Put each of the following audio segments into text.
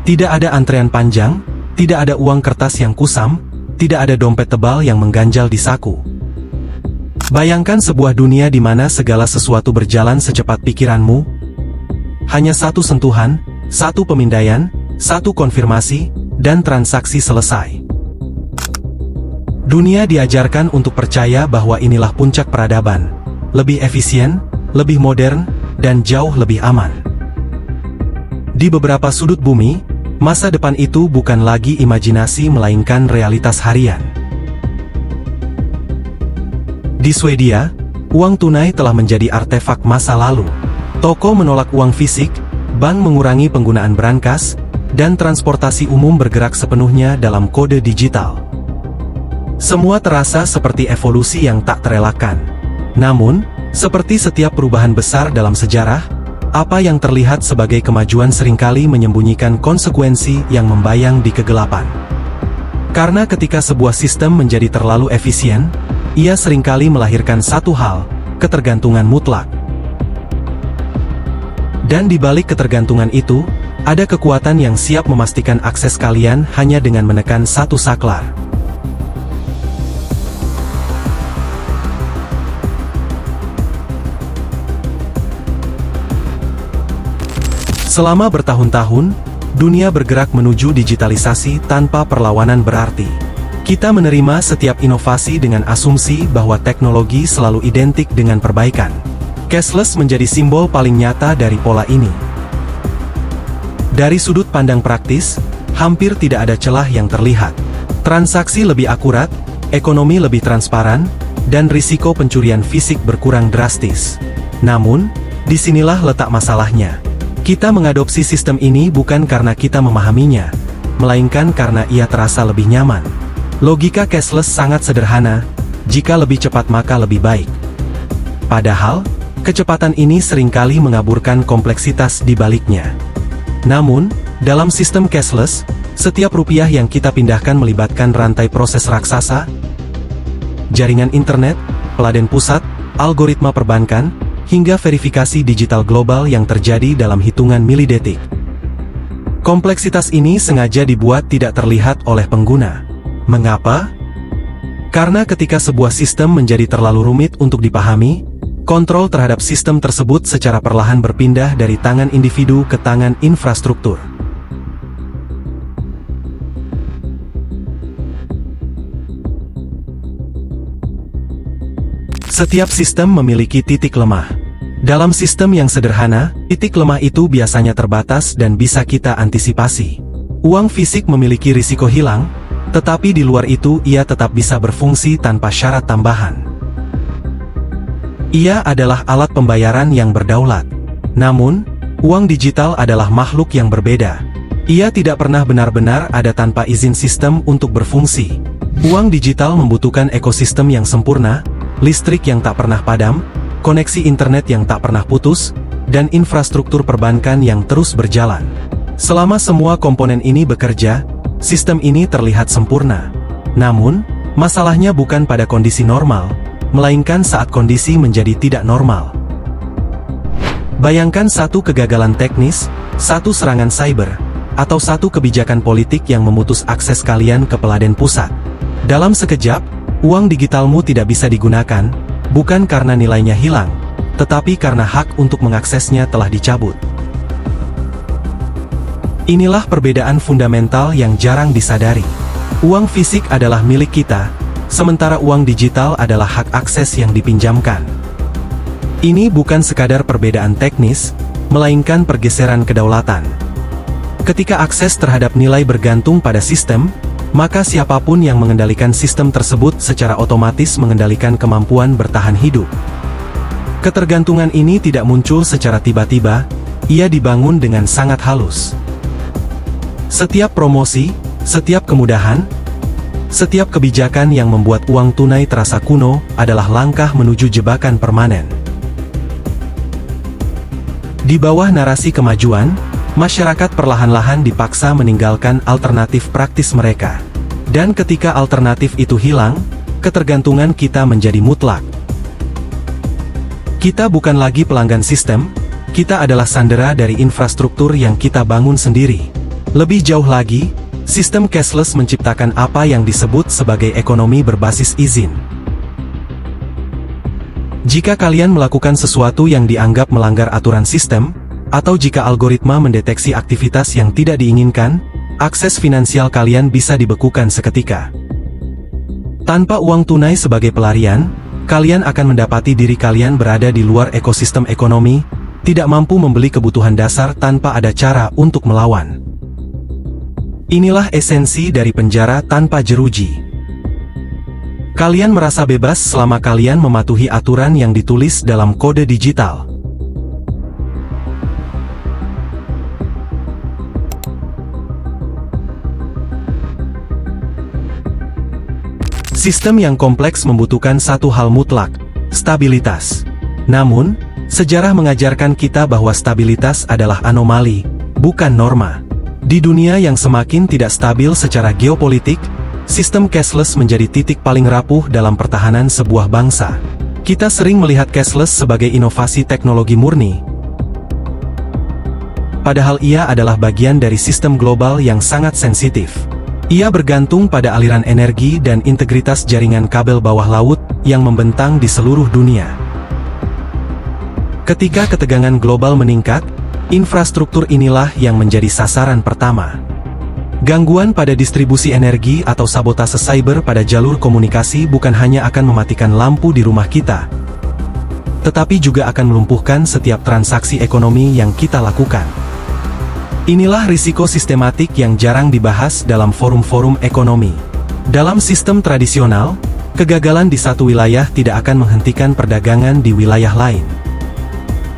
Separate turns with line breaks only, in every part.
Tidak ada antrean panjang, tidak ada uang kertas yang kusam, tidak ada dompet tebal yang mengganjal di saku. Bayangkan sebuah dunia di mana segala sesuatu berjalan secepat pikiranmu. Hanya satu sentuhan, satu pemindaian, satu konfirmasi, dan transaksi selesai. Dunia diajarkan untuk percaya bahwa inilah puncak peradaban. Lebih efisien, lebih modern, dan jauh lebih aman. Di beberapa sudut bumi, masa depan itu bukan lagi imajinasi melainkan realitas harian. Di Swedia, uang tunai telah menjadi artefak masa lalu. Toko menolak uang fisik, bank mengurangi penggunaan brankas, dan transportasi umum bergerak sepenuhnya dalam kode digital. Semua terasa seperti evolusi yang tak terelakkan. Namun, seperti setiap perubahan besar dalam sejarah, apa yang terlihat sebagai kemajuan seringkali menyembunyikan konsekuensi yang membayang di kegelapan. Karena ketika sebuah sistem menjadi terlalu efisien, ia seringkali melahirkan satu hal, ketergantungan mutlak. Dan di balik ketergantungan itu, ada kekuatan yang siap memastikan akses kalian hanya dengan menekan satu saklar. Selama bertahun-tahun, dunia bergerak menuju digitalisasi tanpa perlawanan berarti. Kita menerima setiap inovasi dengan asumsi bahwa teknologi selalu identik dengan perbaikan. Cashless menjadi simbol paling nyata dari pola ini. Dari sudut pandang praktis, hampir tidak ada celah yang terlihat. Transaksi lebih akurat, ekonomi lebih transparan, dan risiko pencurian fisik berkurang drastis. Namun, disinilah letak masalahnya. Kita mengadopsi sistem ini bukan karena kita memahaminya, melainkan karena ia terasa lebih nyaman. Logika cashless sangat sederhana, jika lebih cepat maka lebih baik. Padahal, kecepatan ini seringkali mengaburkan kompleksitas di baliknya. Namun, dalam sistem cashless, setiap rupiah yang kita pindahkan melibatkan rantai proses raksasa, jaringan internet, peladen pusat, algoritma perbankan, hingga verifikasi digital global yang terjadi dalam hitungan milidetik. Kompleksitas ini sengaja dibuat tidak terlihat oleh pengguna. Mengapa? Karena ketika sebuah sistem menjadi terlalu rumit untuk dipahami, kontrol terhadap sistem tersebut secara perlahan berpindah dari tangan individu ke tangan infrastruktur. Setiap sistem memiliki titik lemah. Dalam sistem yang sederhana, titik lemah itu biasanya terbatas dan bisa kita antisipasi. Uang fisik memiliki risiko hilang, tetapi di luar itu ia tetap bisa berfungsi tanpa syarat tambahan. Ia adalah alat pembayaran yang berdaulat. Namun, uang digital adalah makhluk yang berbeda. Ia tidak pernah benar-benar ada tanpa izin sistem untuk berfungsi. Uang digital membutuhkan ekosistem yang sempurna, listrik yang tak pernah padam, koneksi internet yang tak pernah putus, dan infrastruktur perbankan yang terus berjalan. Selama semua komponen ini bekerja, sistem ini terlihat sempurna. Namun, masalahnya bukan pada kondisi normal, melainkan saat kondisi menjadi tidak normal. Bayangkan satu kegagalan teknis, satu serangan cyber, atau satu kebijakan politik yang memutus akses kalian ke peladen pusat. Dalam sekejap, uang digitalmu tidak bisa digunakan, bukan karena nilainya hilang, tetapi karena hak untuk mengaksesnya telah dicabut. Inilah perbedaan fundamental yang jarang disadari. Uang fisik adalah milik kita, sementara uang digital adalah hak akses yang dipinjamkan. Ini bukan sekadar perbedaan teknis, melainkan pergeseran kedaulatan. Ketika akses terhadap nilai bergantung pada sistem, maka siapapun yang mengendalikan sistem tersebut secara otomatis mengendalikan kemampuan bertahan hidup. Ketergantungan ini tidak muncul secara tiba-tiba, ia dibangun dengan sangat halus. Setiap promosi, setiap kemudahan, setiap kebijakan yang membuat uang tunai terasa kuno adalah langkah menuju jebakan permanen. Di bawah narasi kemajuan, masyarakat perlahan-lahan dipaksa meninggalkan alternatif praktis mereka. Dan ketika alternatif itu hilang, ketergantungan kita menjadi mutlak. Kita bukan lagi pelanggan sistem, kita adalah sandera dari infrastruktur yang kita bangun sendiri. Lebih jauh lagi, sistem cashless menciptakan apa yang disebut sebagai ekonomi berbasis izin. Jika kalian melakukan sesuatu yang dianggap melanggar aturan sistem, atau jika algoritma mendeteksi aktivitas yang tidak diinginkan, akses finansial kalian bisa dibekukan seketika. Tanpa uang tunai sebagai pelarian, kalian akan mendapati diri kalian berada di luar ekosistem ekonomi, tidak mampu membeli kebutuhan dasar tanpa ada cara untuk melawan. Inilah esensi dari penjara tanpa jeruji. Kalian merasa bebas selama kalian mematuhi aturan yang ditulis dalam kode digital. Sistem yang kompleks membutuhkan satu hal mutlak, stabilitas. Namun, sejarah mengajarkan kita bahwa stabilitas adalah anomali, bukan norma. Di dunia yang semakin tidak stabil secara geopolitik, sistem cashless menjadi titik paling rapuh dalam pertahanan sebuah bangsa. Kita sering melihat cashless sebagai inovasi teknologi murni, padahal ia adalah bagian dari sistem global yang sangat sensitif. Ia bergantung pada aliran energi dan integritas jaringan kabel bawah laut yang membentang di seluruh dunia. Ketika ketegangan global meningkat, infrastruktur inilah yang menjadi sasaran pertama. Gangguan pada distribusi energi atau sabotase cyber pada jalur komunikasi bukan hanya akan mematikan lampu di rumah kita, tetapi juga akan melumpuhkan setiap transaksi ekonomi yang kita lakukan. Inilah risiko sistematik yang jarang dibahas dalam forum-forum ekonomi. Dalam sistem tradisional, kegagalan di satu wilayah tidak akan menghentikan perdagangan di wilayah lain.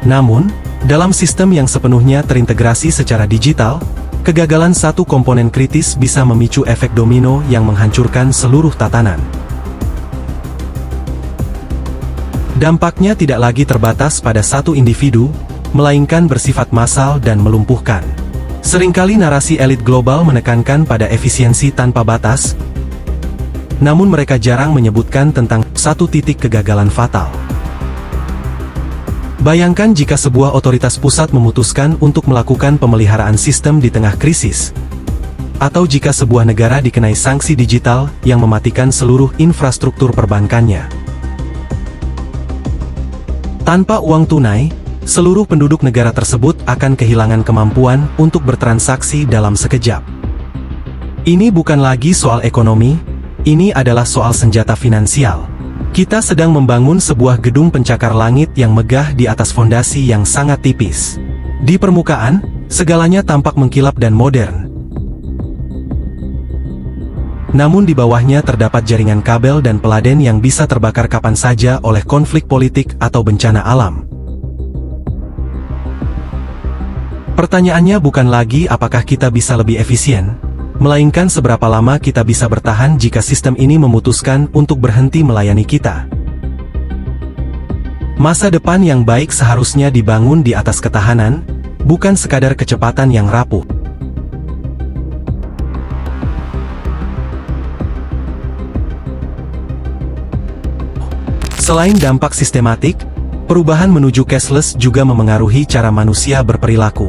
Namun, dalam sistem yang sepenuhnya terintegrasi secara digital, kegagalan satu komponen kritis bisa memicu efek domino yang menghancurkan seluruh tatanan. Dampaknya tidak lagi terbatas pada satu individu, melainkan bersifat massal dan melumpuhkan. Seringkali narasi elit global menekankan pada efisiensi tanpa batas, namun mereka jarang menyebutkan tentang satu titik kegagalan fatal. Bayangkan jika sebuah otoritas pusat memutuskan untuk melakukan pemeliharaan sistem di tengah krisis, atau jika sebuah negara dikenai sanksi digital yang mematikan seluruh infrastruktur perbankannya. Tanpa uang tunai, seluruh penduduk negara tersebut akan kehilangan kemampuan untuk bertransaksi dalam sekejap. Ini bukan lagi soal ekonomi, ini adalah soal senjata finansial. Kita sedang membangun sebuah gedung pencakar langit yang megah di atas fondasi yang sangat tipis. Di permukaan, segalanya tampak mengkilap dan modern. Namun di bawahnya terdapat jaringan kabel dan peladen yang bisa terbakar kapan saja oleh konflik politik atau bencana alam. Pertanyaannya bukan lagi apakah kita bisa lebih efisien, melainkan seberapa lama kita bisa bertahan jika sistem ini memutuskan untuk berhenti melayani kita. Masa depan yang baik seharusnya dibangun di atas ketahanan, bukan sekadar kecepatan yang rapuh. Selain dampak sistematik, perubahan menuju cashless juga memengaruhi cara manusia berperilaku.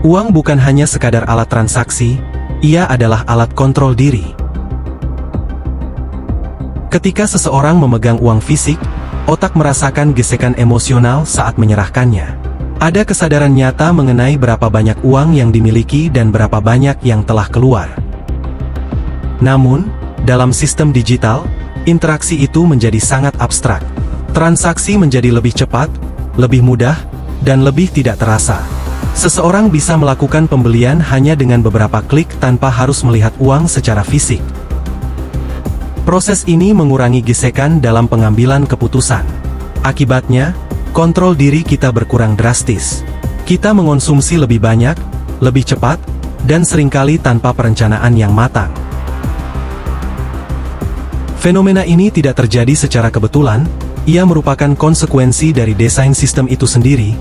Uang bukan hanya sekadar alat transaksi, ia adalah alat kontrol diri. Ketika seseorang memegang uang fisik, otak merasakan gesekan emosional saat menyerahkannya. Ada kesadaran nyata mengenai berapa banyak uang yang dimiliki dan berapa banyak yang telah keluar. Namun, dalam sistem digital, interaksi itu menjadi sangat abstrak. Transaksi menjadi lebih cepat, lebih mudah, dan lebih tidak terasa. Seseorang bisa melakukan pembelian hanya dengan beberapa klik tanpa harus melihat uang secara fisik. Proses ini mengurangi gesekan dalam pengambilan keputusan. Akibatnya, kontrol diri kita berkurang drastis. Kita mengonsumsi lebih banyak, lebih cepat, dan seringkali tanpa perencanaan yang matang. Fenomena ini tidak terjadi secara kebetulan, ia merupakan konsekuensi dari desain sistem itu sendiri.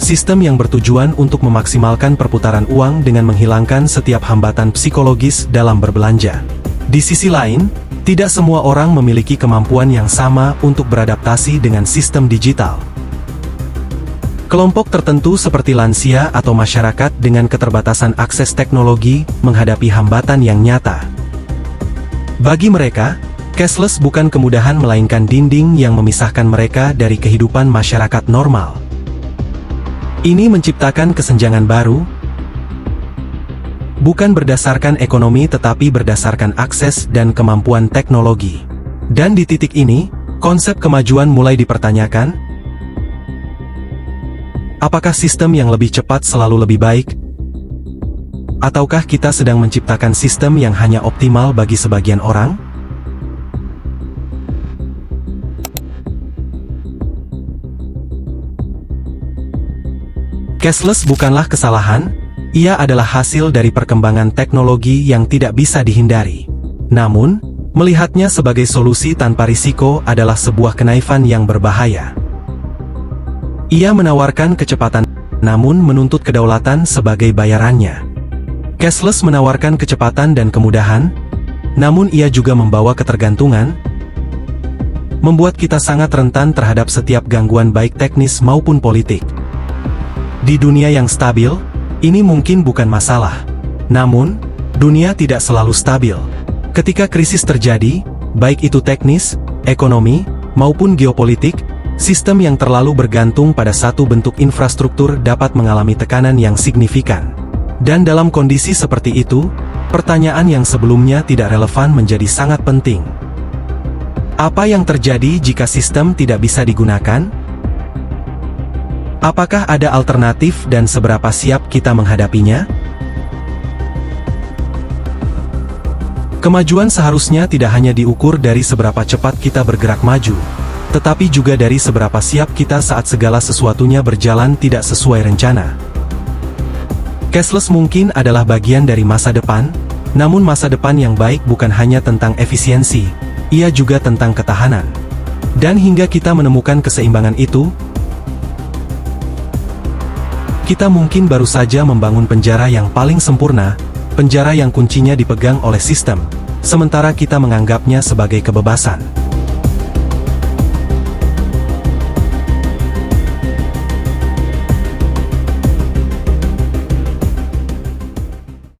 Sistem yang bertujuan untuk memaksimalkan perputaran uang dengan menghilangkan setiap hambatan psikologis dalam berbelanja. Di sisi lain, tidak semua orang memiliki kemampuan yang sama untuk beradaptasi dengan sistem digital. Kelompok tertentu seperti lansia atau masyarakat dengan keterbatasan akses teknologi menghadapi hambatan yang nyata. Bagi mereka, cashless bukan kemudahan melainkan dinding yang memisahkan mereka dari kehidupan masyarakat normal. Ini menciptakan kesenjangan baru, bukan berdasarkan ekonomi tetapi berdasarkan akses dan kemampuan teknologi. Dan di titik ini, konsep kemajuan mulai dipertanyakan. Apakah sistem yang lebih cepat selalu lebih baik? Ataukah kita sedang menciptakan sistem yang hanya optimal bagi sebagian orang? Cashless bukanlah kesalahan, ia adalah hasil dari perkembangan teknologi yang tidak bisa dihindari. Namun, melihatnya sebagai solusi tanpa risiko adalah sebuah kenaifan yang berbahaya. Ia menawarkan kecepatan, namun menuntut kedaulatan sebagai bayarannya. Cashless menawarkan kecepatan dan kemudahan, namun ia juga membawa ketergantungan, membuat kita sangat rentan terhadap setiap gangguan baik teknis maupun politik. Di dunia yang stabil, ini mungkin bukan masalah. Namun, dunia tidak selalu stabil. Ketika krisis terjadi, baik itu teknis, ekonomi, maupun geopolitik, sistem yang terlalu bergantung pada satu bentuk infrastruktur dapat mengalami tekanan yang signifikan. Dan dalam kondisi seperti itu, pertanyaan yang sebelumnya tidak relevan menjadi sangat penting. Apa yang terjadi jika sistem tidak bisa digunakan? Apakah ada alternatif dan seberapa siap kita menghadapinya? Kemajuan seharusnya tidak hanya diukur dari seberapa cepat kita bergerak maju, tetapi juga dari seberapa siap kita saat segala sesuatunya berjalan tidak sesuai rencana. Cashless mungkin adalah bagian dari masa depan, namun masa depan yang baik bukan hanya tentang efisiensi, ia juga tentang ketahanan. Dan hingga kita menemukan keseimbangan itu, kita mungkin baru saja membangun penjara yang paling sempurna, penjara yang kuncinya dipegang oleh sistem, sementara kita menganggapnya sebagai kebebasan.